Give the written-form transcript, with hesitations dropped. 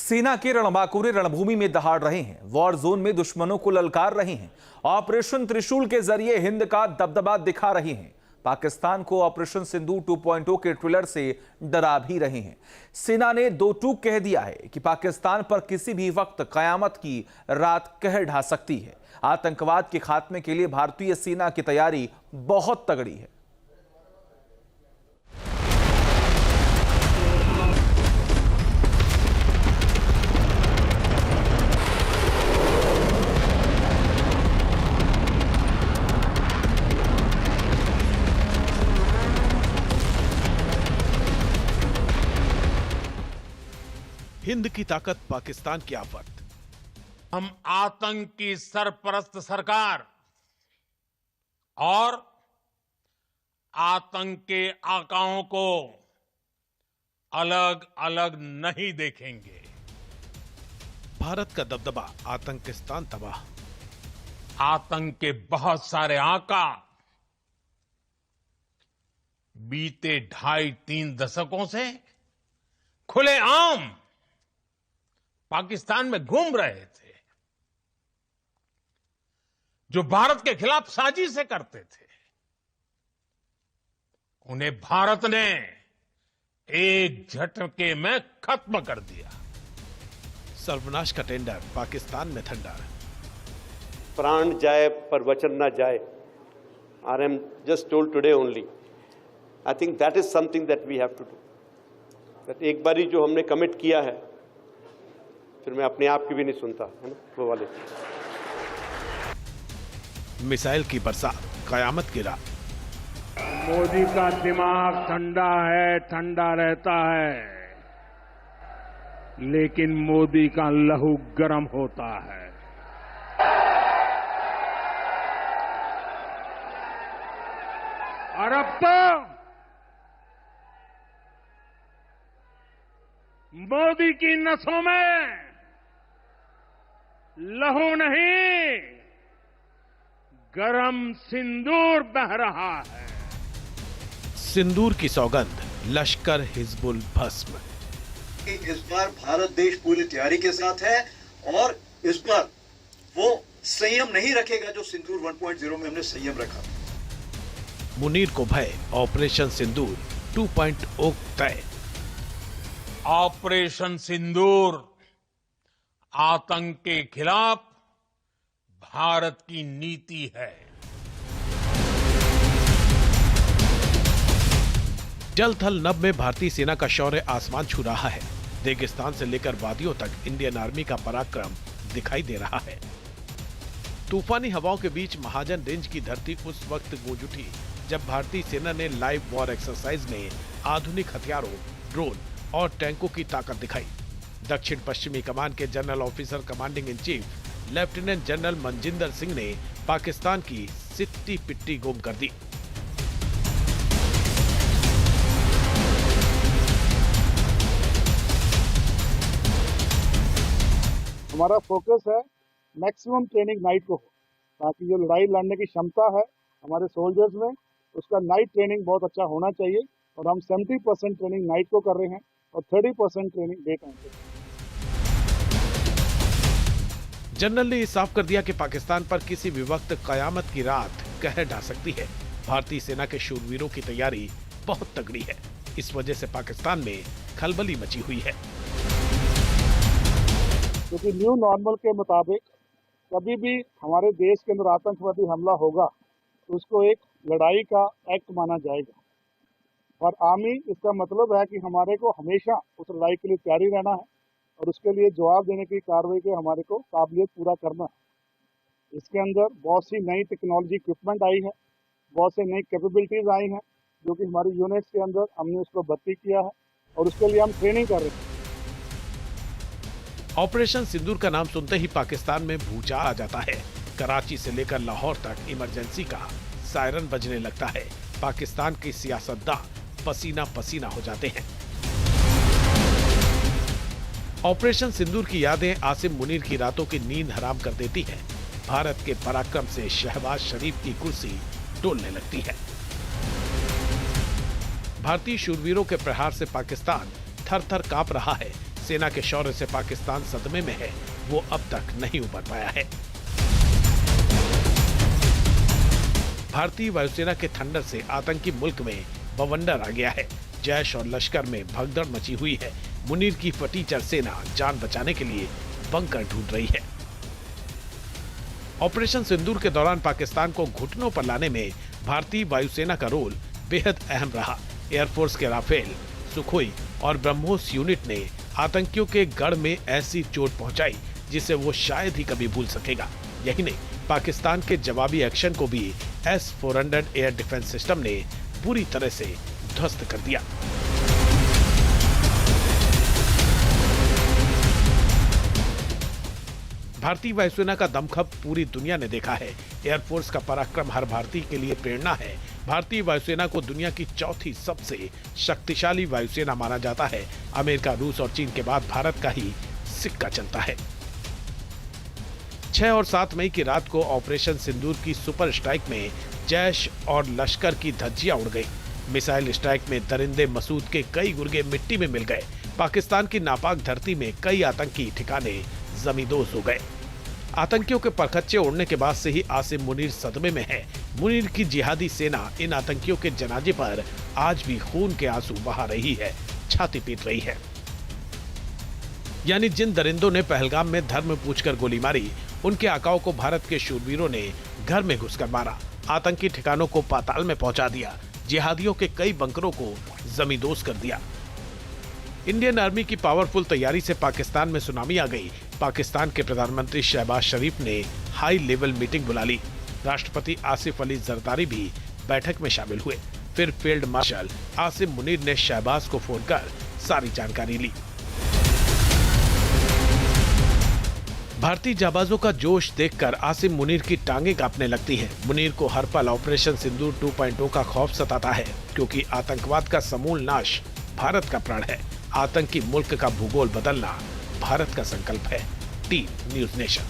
सेना के रणबांकुरे रणभूमि में दहाड़ रहे हैं, वॉर जोन में दुश्मनों को ललकार रहे हैं, ऑपरेशन त्रिशूल के जरिए हिंद का दबदबा दिखा रहे हैं। पाकिस्तान को ऑपरेशन सिंदूर 2.0 के ट्रेलर से डरा भी रहे हैं। सेना ने दो टूक कह दिया है कि पाकिस्तान पर किसी भी वक्त कयामत की रात कहर ढा सकती है। आतंकवाद के खात्मे के लिए भारतीय सेना की तैयारी बहुत तगड़ी है। हिंद की ताकत, पाकिस्तान की आफत। हम आतंक की सरपरस्त सरकार और आतंक के आकाओं को अलग अलग नहीं देखेंगे। भारत का दबदबा, आतंकिस्तान तबाह। आतंक के बहुत सारे आका बीते 2.5-3 दशकों से खुलेआम पाकिस्तान में घूम रहे थे, जो भारत के खिलाफ साजिशें करते थे। उन्हें भारत ने एक झटके में खत्म कर दिया। सर्वनाश का टेंडर, पाकिस्तान में थंडर। प्राण जाए पर वचन ना जाए। I am just told today only. I think that is something that we have to do. That एक बारी जो हमने कमिट किया है, फिर मैं अपने आप की भी नहीं सुनता, है ना, वो वाले। मिसाइल की बरसात, कयामत की रात। मोदी का दिमाग ठंडा है, ठंडा रहता है, लेकिन मोदी का लहू गर्म होता है। और अब तो मोदी की नसों में लहू नहीं, गरम सिंदूर बह रहा है। सिंदूर की सौगंध, लश्कर हिजबुल भस्म। इस बार भारत देश पूरी तैयारी के साथ है और इस बार वो संयम नहीं रखेगा जो सिंदूर 1.0 में हमने संयम रखा। मुनीर को भय, ऑपरेशन सिंदूर 2.0 तय। ऑपरेशन सिंदूर आतंक के खिलाफ भारत की नीति है। जल थल नभ में भारतीय सेना का शौर्य आसमान छू रहा है। रेगिस्तान से लेकर वादियों तक इंडियन आर्मी का पराक्रम दिखाई दे रहा है। तूफानी हवाओं के बीच महाजन रेंज की धरती उस वक्त गूंज उठी जब भारतीय सेना ने लाइव वॉर एक्सरसाइज में आधुनिक हथियारों, ड्रोन और टैंकों की ताकत दिखाई। दक्षिण पश्चिमी कमान के general officer commanding in chief lieutenant general Manjinder Singh ने पाकिस्तान की सिट्टी पिट्टी गुम कर दी। हमारा फोकस है मैक्सिमम ट्रेनिंग नाइट को हो, ताकि जो लड़ाई लड़ने की क्षमता है हमारे सोल्जर्स में, उसका नाइट ट्रेनिंग बहुत अच्छा होना चाहिए। और हम 70% ट्रेनिंग नाइट को कर रहे हैं और 30% ट्रेनिंग डे टाइम पे। जनरल ने साफ कर दिया कि पाकिस्तान पर किसी भी वक्त कयामत की रात कहर ढा सकती है। भारतीय सेना के शूरवीरों की तैयारी बहुत तगड़ी है। इस वजह से पाकिस्तान में खलबली मची हुई है। क्योंकि न्यू नॉर्मल के मुताबिक कभी भी हमारे देश के अंदर आतंकवादी हमला होगा तो उसको एक लड़ाई का एक्ट माना जाएगा। और आर्मी, इसका मतलब है कि हमारे को हमेशा उस लड़ाई के लिए तैयारी रहना है और उसके लिए जवाब देने की कार्रवाई के हमारे को काबिलियत पूरा करना है। इसके अंदर बहुत सी नई टेक्नोलॉजी इक्विपमेंट आई है, बहुत से नई कैपेबिलिटीज आई हैं, जो कि हमारी यूनिट्स के अंदर हमने उसको भर्ती किया है और उसके लिए हम ट्रेनिंग कर रहे हैं। ऑपरेशन सिंदूर का नाम सुनते ही पाकिस्तान में भूचाल आ जाता है। कराची से लेकर लाहौर तक इमरजेंसी का सायरन बजने लगता है। पाकिस्तान की सियासतदां पसीना पसीना हो जाते हैं। ऑपरेशन सिंदूर की यादें आसिम मुनीर की रातों की नींद हराम कर देती है। भारत के पराक्रम से शहबाज शरीफ की कुर्सी डोलने लगती है। भारतीय शूरवीरों के प्रहार से पाकिस्तान थर थर कांप रहा है। सेना के शौर्य से पाकिस्तान सदमे में है, वो अब तक नहीं उबर पाया है। भारतीय वायुसेना के थंडर से आतंकी मुल्क में बवंडर आ गया है। जैश और लश्कर में भगदड़ मची हुई है। मुनीर की फटीचर सेना जान बचाने के लिए बंकर ढूंढ रही है। ऑपरेशन सिंदूर के दौरान पाकिस्तान को घुटनों पर लाने में भारतीय वायुसेना का रोल बेहद अहम रहा। एयरफोर्स के राफेल, सुखोई और ब्रह्मोस यूनिट ने आतंकियों के गढ़ में ऐसी चोट पहुंचाई जिसे वो शायद ही कभी भूल सकेगा। यही नहीं, पाकिस्तान के जवाबी एक्शन को भी S-400 एयर डिफेंस सिस्टम ने बुरी तरह से ध्वस्त कर दिया। भारतीय वायुसेना का दमखम पूरी दुनिया ने देखा है। एयरफोर्स का पराक्रम हर भारतीय के लिए प्रेरणा है। भारतीय वायुसेना को दुनिया की चौथी सबसे शक्तिशाली वायुसेना माना जाता है। अमेरिका, रूस और चीन के बाद भारत का ही सिक्का चलता है। 6 और 7 मई की रात को ऑपरेशन सिंदूर की सुपर स्ट्राइक में जैश और लश्कर की धज्जियां उड़ गई। मिसाइल स्ट्राइक में दरिंदे मसूद के कई गुर्गे मिट्टी में मिल गए। पाकिस्तान की नापाक धरती में कई आतंकी ठिकाने जमींदोज हो गए। आतंकियों के परखच्चे उड़ने के बाद से ही आसिम मुनीर सदमे में है। मुनीर की जिहादी सेना इन आतंकियों के जनाजे पर आज भी खून के आंसू बहा रही है, छाती पीट रही है। यानी जिन दरिंदों ने पहलगाम में धर्म पूछकर गोली मारी, उनके आकाओं को भारत के शूरवीरों ने घर में घुसकर मारा, आतंकी ठिकानों को पाताल में पहुंचा दिया, जिहादियों के कई बंकरों को जमींदोज कर दिया। इंडियन आर्मी की पावरफुल तैयारी से पाकिस्तान में सुनामी आ गई। पाकिस्तान के प्रधानमंत्री शहबाज शरीफ ने हाई लेवल मीटिंग बुला ली। राष्ट्रपति आसिफ अली जरदारी भी बैठक में शामिल हुए। फिर फील्ड मार्शल आसिम मुनीर ने शहबाज को फोन कर सारी जानकारी ली। भारतीय जाबाजों का जोश देखकर आसिम मुनीर की टांगें कांपने लगती हैं। मुनीर को हर पल ऑपरेशन सिंदूर 2.0 का खौफ सताता है, क्योंकि आतंकवाद का समूल नाश भारत का प्रण है। आतंकी मुल्क का भूगोल बदलना भारत का संकल्प है। Team news nation.